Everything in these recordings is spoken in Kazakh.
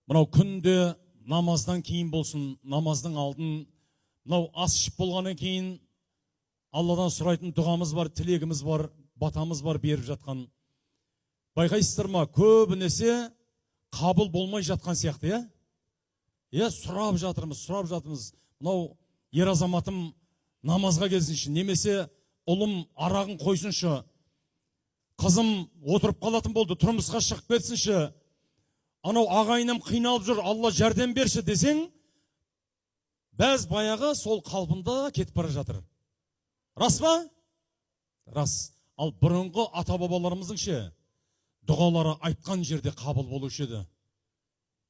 Мынау күнде намаздан кейін болсын, намаздың алдын, мынау ас ішіп болғаннан кейін Алладан сұрайтын дұғамыз бар, тілегіміз бар, батамыз бар беріп жатқан. Байқайсыздар ма, көбінесе қабыл болмай жатқан сияқты, сұрап жатырмыз. Мынау ер азаматым намазға келсінші, немесе ұлым арағын қойсыншы, қызым отырып қалатын болды, тұрмысқа шығып кетсінші, анау ағайыным қиналып жүр, Алла жәрдем берші десең, бәз баяғы сол қалпында кетіп бара жатыр. Рас па? Рас. Ал бұрынғы ата-бабаларымыздың ше, дұғалары айтқан жерде қабыл болушы еді.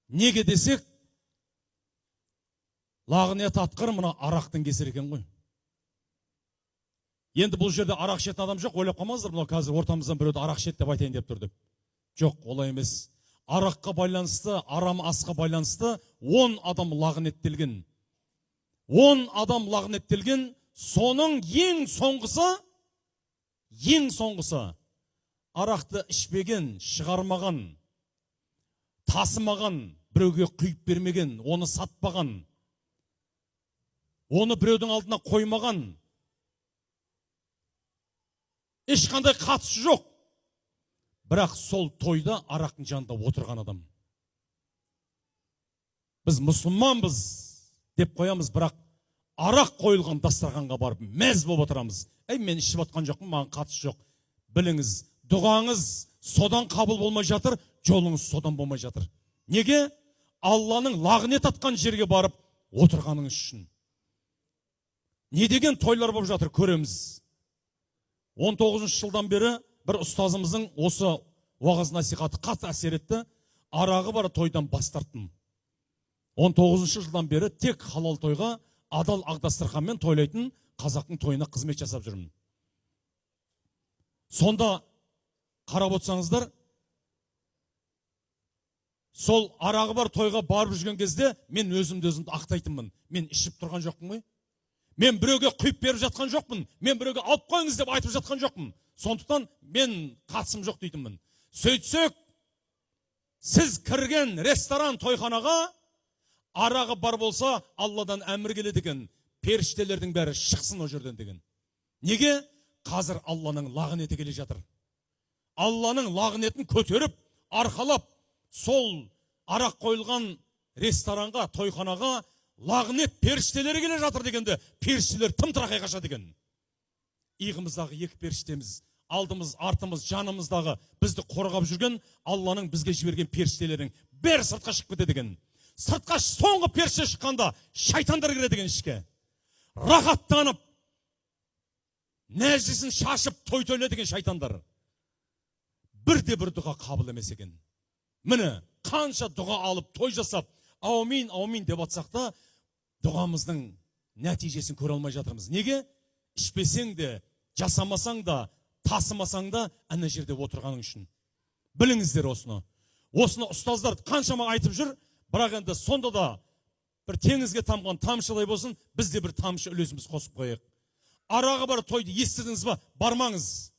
Неге десек, лағынет атқыр, мына арақтың кесір екен ғой. Енді бұл жерде арақ ішетін адам жоқ, ойлап қалмаңыздар, мынау қазір ортамыздан біреуді арақ ішеді деп айтайын деп тұр деп. Жоқ, олай емес. Араққа байланысты, арам асқа байланысты 10 адам лағынеттелген. 10 адам лағынеттелген, соның ең соңғысы арақты ішпеген, шығармаған, тасымаған, біреуге құйып бермеген, оны сатпаған, оны біреудің алдына қоймаған, ешқандай қатысы жоқ. Бірақ сол тойда арақтың жанында отырған адам. Біз мұсылманбыз деп қоямыз, бірақ арақ қойылған дастарханға барып мәз болып отырамыз. Мен ішіп отқан жоқпын, маған қатысы жоқ. Біліңіз, дұғаңыз содан қабыл болмай жатыр, жолыңыз содан болмай жатыр. Неге? Алланың лағнет атқан жерге барып отырғаныңыз үшін. Не деген тойлар болып жатыр, көреміз. 19 жылдан бері бір ұстазымыздың осы уағыз насихаты қатты әсер етті. Арағы бар тойдан бас тарттым. 19 жылдан бері тек халал тойға, адал ақ-дастарханмен тойлайтын қазақтың тойына қызмет жасап жүрмін. Сонда қарап отырсаңыздар, сол арағы бар тойға барып жүрген кезде мен өзімді ақтайтынмын. Мен ішіп тұрған жоқпын ғой. Мен біреуге құйып беріп жатқан жоқпын. Мен біреуге алып қойыңыз деп айтып жатқан жоқпын. Сондықтан мен қатысым жоқ дейтінмін. Сөйтсек, сіз кірген ресторан, тойханаға арағы бар болса, Алладан әмір келеді екен. Періштелердің бәрі шықсын о жерден деген. Неге? Қазір Алланың лағынеті келе жатыр. Алланың лағынетін көтеріп, арқалап, сол арақ қойылған ресторанға, тойханаға лағынет періштелері келе жатыр дегенде, періштелер тым-тырақай қашады екен. Иығымыздағы екі періштеміз, алдымыз, артымыз, жанымыздағы бізді қорғап жүрген Алланың бізге жіберген періштелердің бәрі сыртқа шығып кетеді екен. Сыртқа соңғы періште шыққанда шайтандар кіреді екен ішке. Рахаттанып, нәжісін шашып той-тойлайды екен шайтандар. Бірде бір дұға қабыл емес екен. Міне, қанша дұға алып, той жасап, аумин, аумин деп атсақ та, дұғамыздың нәтижесін көре алмай жатырмыз. Неге? Ішпесең де, жасамасаң да, тасымасаң да, әне жерде отырғаның үшін. Біліңіздер осыны. Осыны ұстаздар қаншама айтып жүр, бірақ енді сонда да бір теңізге тамған тамшылай болсын, біз де бір тамшы үлесіміз қосып қойық. Арағы бар тойды естідіңіз ба? Бармаңыз.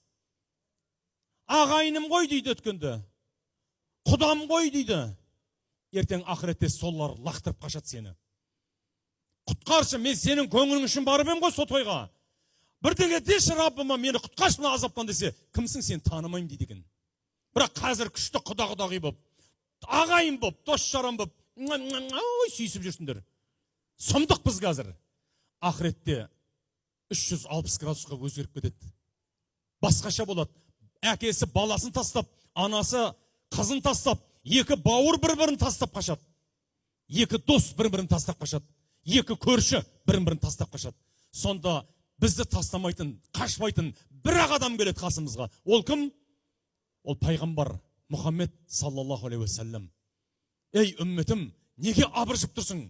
Ағайыным ғой дейді өткенде. Құдам ғой дейді. Ертең ақыретте солар лақтырып қашады сені. Құтқаршы, мен сенің көңілің үшін барып ем ғой со тойға. Бірдеңе деші Раббыма, мені құтқаршы мына азаптан десе, кімсің сен, танымаймын дейді екен. Бірақ қазір күшті құда-құдағи боп, ағайын боп, дос-жаран боп, сүйісіп жүрсіңдер. Сұмдық біз қазір. Ақыретте 360 градусқа өзгеріп кетеді. Басқаша болады. Әкесі баласын тастап, анасы қызын тастап, екі бауыр бір-бірін тастап қашады. Екі дос бір-бірін тастап қашады. Екі көрші бір-бірін тастап қашады. Сонда бізді тастамайтын, қашпайтын бір-ақ адам келеді қасымызға. Ол кім? Ол пайғамбар Мұхаммед саллаллаху алейхи уассалам. Ей үмметім, неге абыржып тұрсың?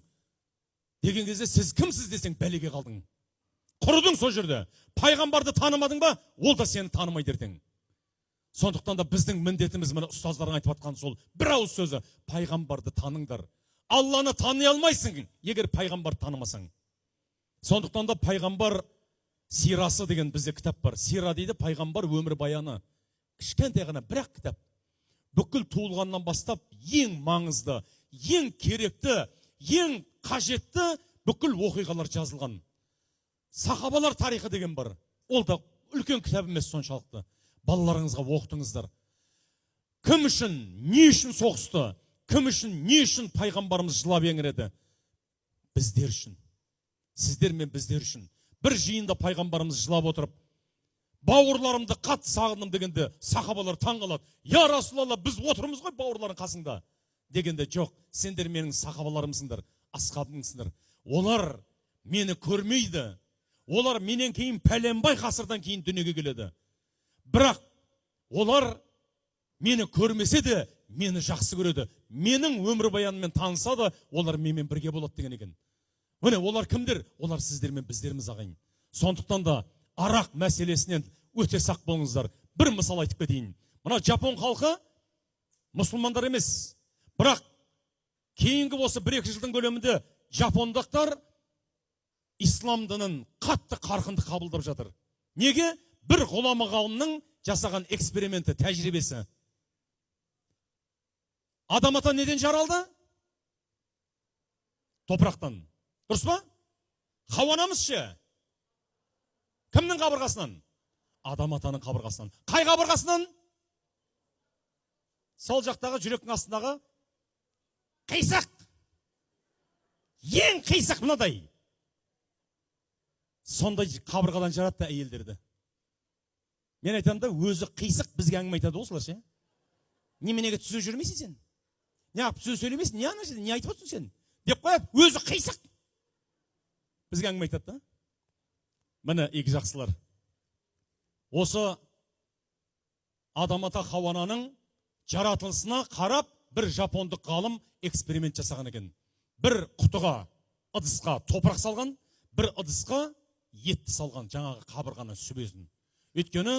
Деген кезде сіз кімсіз десең бәлеге қалдың. Құрыдың сол жерде. Пайғамбарды танымадың ба? Ол да сені танымайды ертең. Сондықтан да біздің міндетіміз, міне ұстаздардың айтып атқан сол бір ауыз сөзі, пайғамбарды таныңдар. Алланы тани алмайсың, егер пайғамбар танымасаң. Сондықтан да пайғамбар сирасы деген бізде кітап бар. Сира дейді, пайғамбар өмір баяны. Кішкентай ғана бірақ кітап. Бүкіл туылғаннан бастап ең маңызды, ең керекті, ең қажетті бүкіл оқиғалар жазылған. Сахабалар тарихы деген бар. Ол да үлкен кітап емес соншалықты. Балаларыңызға оқытыңыздар. Кім үшін, не үшін соғысты? Кім үшін, не үшін пайғамбарымыз жылап еңіреді? Біздер үшін. Сіздер мен біздер үшін. Бір жиында пайғамбарымыз жылап отырып, бауырларымды қатты сағындым дегенде сахабалар таң қалады. Я Расулалла, біз отырмыз ғой бауырларың қасыңда. Дегенде жоқ, сендер менің сахабаларымсыңдар, асхабымсыңдар. Олар мені көрмейді. Олар менен кейін пәленбай ғасырдан кейін дүниеге келеді. Бірақ олар мені көрмесе де мені жақсы көреді. Менің өмір баяныммен таныса да олар менімен бірге болады деген екен. Міне олар кімдер? Олар сіздер мен біздерміз ағайын. Сондықтан да арақ мәселесінен өте сақ болыңыздар. Бір мысал айтып кетейін. Мына Жапон халқы мұсылмандар емес. Бірақ кейінгі осы 1-2 жылдың көлемінде жапондықтар ислам дінін қатты қарқынды қабылдап жатыр. Неге? Бір ғұлама ғалымның жасаған эксперименті, тәжірибесі. Адам ата неден жаралды? Топырақтан. Дұрыс па? Хауа анамыз ше? Кімнің қабырғасынан? Адам атаның қабырғасынан. Қай қабырғасынан? Сол жақтағы жүректің астындағы қисақ. Ең қисақ мынадай. Сондай қабырғадан жаратты әйелдерді. Мен айтамын да, өзі қисық бізге әңгіме айтады осылар ше. Неменеге түсі жүрмейсің сен? Не ап түсі сөйлемейсің? Не ана жерде? Не айтып отырсың сен? Деп қойып, өзі қисық. Бізге әңгіме айтады да. Міне екі жақсылар. Осы адам ата Хауананың жаратылысына қарап бір жапондық ғалым эксперимент жасаған екен. Бір құтыға, ыдысқа топырақ салған, бір ыдысқа етті салған, жаңағы қабырғаны сүбесін. Өйткені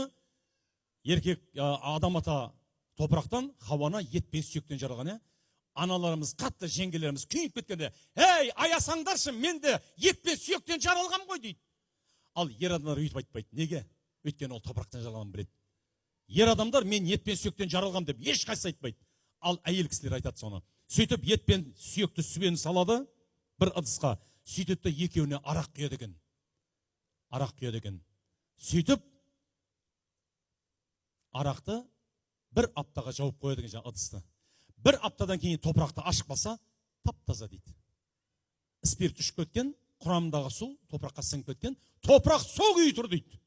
еркек адам ата топырақтан, Хауана етпен сүйектен жаралған. Аналарымыз, қатты жеңгелеріміз күйіп кеткенде, «Ей, аясаңдаршы, мен де етпен сүйектен жаралған ғой» дейді. Ал ер адамдар өйтіп айтпайды. Неге? Өйткені ол топырақтан жаралғанын біледі. Ер адамдар мен етпен сүйектен жаралғам деп ешқайсысы айтпайды. Ал әйел кісілер айтады соны. Сөйтіп етпен сүйекті сүбені салады бір ыдысқа. Сөйтіп те екеуіне арақ құяды екен. Арақ құяды екен. Сөйтіп арақты бір аптаға жауып қояды екен жаңа ыдысты. Бір аптадан кейін топырақты ашып қалса, тап-таза дейді. Спирт үшіп кеткен, құрамындағы су топыраққа сіңіп кеткен, топырақ сол күйі тұр дейді.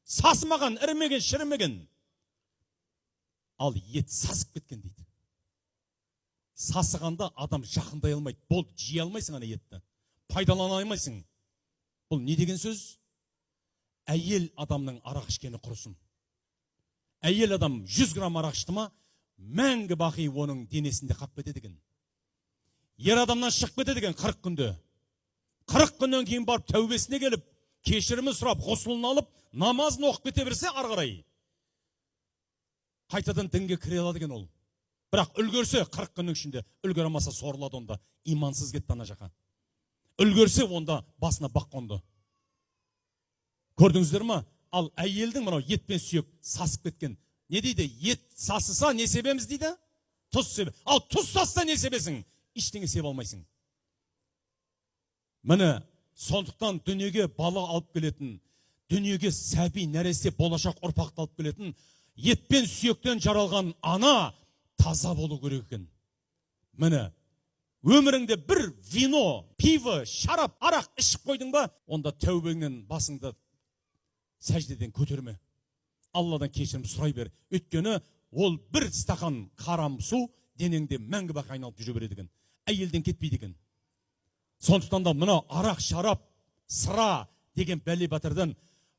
Сасымаған, ірімеген, шірімеген. Ал ет сасып кеткен дейді. Сасығанда адам жақындай алмайды. Болды, жей алмайсың ана етті. Пайдалана алмайсың. Бұл не деген сөз? Әйел адамның арақ ішкені құрысын. Әйел адам 100 грамм арақ ішті ма, мәңгі бақи оның денесінде қап кетеді екен. Ер адамнан шығып кетеді екен 40 күнде. 40 күннен кейін барып тәубесіне келіп, кешірімі сұрап, ғұсылын алып, намазын оқып кете берсе ары қарай қайтадан дінге кіре алады екен ол. Бірақ үлгерсе 40 күннің ішінде, үлгере алмаса сорлады онда, имансыз кетті ана жаққа. Үлгерсе онда басына бақ қонды. Көрдіңіздер ма? Ал әйелдің мынау етпен сүйек сасып кеткен. Не дейді? Ет сасыса не себеміз дейді? Тұз себе. Ал тұз сасса не себесің? Ештеңе себе алмайсың. Міне, сондықтан дүниеге бала алып келетін, дүниеге сәби нәресте болашақ ұрпақты алып келетін, етпен сүйектен жаралған ана таза болу керек екен. Міне, өміріңде бір вино, пиво, шарап, арақ ішіп қойдың ба, онда тәубеңнен басыңды сәждеден көтерме. Алладан кешірім сұрай бер. Өйткені ол бір стақан қарам су денеңде мәңгі бақи айналып жүре береді екен. Әйелден кетпейді екен. Сондықтан да мына арақ, шарап, сыра деген бәле батырдан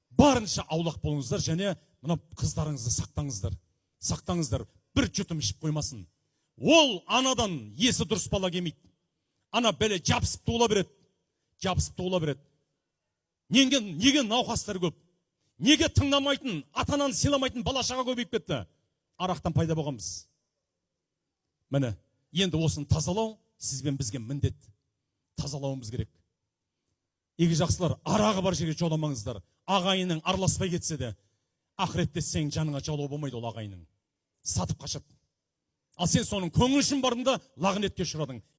барынша аулақ болыңыздар, және мына қыздарыңызды сақтаңыздар. Сақтаңыздар, бір жұтым ішіп қоймасын. Ол анадан есі дұрыс бала келмейді. Ана бәле жабысып туыла береді. Жабысып туыла береді. Неге науқастар көп? Неге тыңдамайтын, атананы сыйламайтын бала-шаға көбейіп кетті? Арақтан пайда болғанбыз. Міне, енді осыны тазалау сізбен бізге міндет. Тазалауымыз керек. Екі жақсылар, арағы бар жерге жоламаңыздар. Ағайының араласпай кетсе де, ақыретте сен жаныңа жаулау болмайды ол ағайының. Сатып қашады. Ал сен соның көңіл үшін бардың да лағнетке ұшырадың.